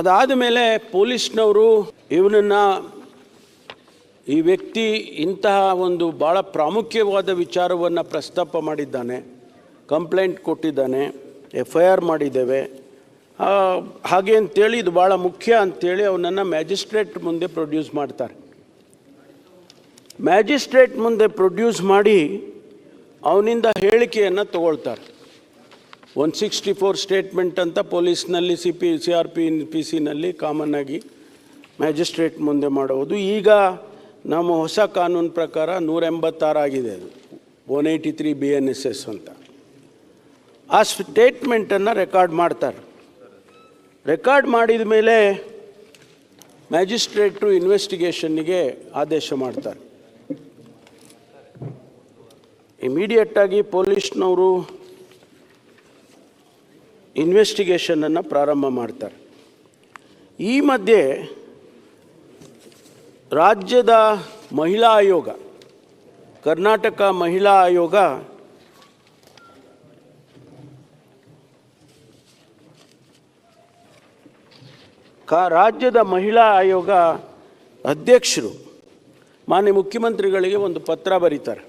ಅದಾದ ಮೇಲೆ ಪೊಲೀಸ್ನವರು ಇವನನ್ನು ಈ ವ್ಯಕ್ತಿ ಇಂತಹ ಒಂದು ಭಾಳ ಪ್ರಾಮುಖ್ಯವಾದ ವಿಚಾರವನ್ನು ಪ್ರಸ್ತಾಪ ಮಾಡಿದ್ದಾನೆ, ಕಂಪ್ಲೇಂಟ್ ಕೊಟ್ಟಿದ್ದಾನೆ, FIR ಮಾಡಿದ್ದೇವೆ, ಹಾಗೆ ಅಂತೇಳಿ ಇದು ಭಾಳ ಮುಖ್ಯ ಅಂಥೇಳಿ ಅವನನ್ನು ಮ್ಯಾಜಿಸ್ಟ್ರೇಟ್ ಮುಂದೆ ಪ್ರೊಡ್ಯೂಸ್ ಮಾಡ್ತಾರೆ. ಮ್ಯಾಜಿಸ್ಟ್ರೇಟ್ ಮುಂದೆ ಪ್ರೊಡ್ಯೂಸ್ ಮಾಡಿ ಅವನಿಂದ ಹೇಳಿಕೆಯನ್ನು ತಗೊಳ್ತಾರೆ. 164 ಸ್ಟೇಟ್ಮೆಂಟ್ ಅಂತ ಪೊಲೀಸ್ನಲ್ಲಿ CRPC ಕಾಮನ್ ಆಗಿ ಮ್ಯಾಜಿಸ್ಟ್ರೇಟ್ ಮುಂದೆ ಮಾಡುವುದು. ಈಗ ನಮ್ಮ ಹೊಸ ಕಾನೂನು ಪ್ರಕಾರ 186 ಆಗಿದೆ, ಅದು 183 BNSS ಅಂತ. ಆ ಸ್ಟೇಟ್ಮೆಂಟನ್ನು ರೆಕಾರ್ಡ್ ಮಾಡ್ತಾರೆ. ರೆಕಾರ್ಡ್ ಮಾಡಿದ ಮೇಲೆ ಮ್ಯಾಜಿಸ್ಟ್ರೇಟು ಇನ್ವೆಸ್ಟಿಗೇಷನ್ನಿಗೆ ಆದೇಶ ಮಾಡ್ತಾರೆ. ಇಮಿಡಿಯೇಟಾಗಿ ಪೊಲೀಸ್ನವರು ಇನ್ವೆಸ್ಟಿಗೇಷನನ್ನು ಪ್ರಾರಂಭ ಮಾಡ್ತಾರೆ. ಈ ಮಧ್ಯೆ ರಾಜ್ಯದ ಮಹಿಳಾ ಆಯೋಗ, ಕರ್ನಾಟಕ ಮಹಿಳಾ ಆಯೋಗ ರಾಜ್ಯದ ಮಹಿಳಾ ಆಯೋಗ ಅಧ್ಯಕ್ಷರು ಮಾನ್ಯ ಮುಖ್ಯಮಂತ್ರಿಗಳಿಗೆ ಒಂದು ಪತ್ರ ಬರೀತಾರೆ.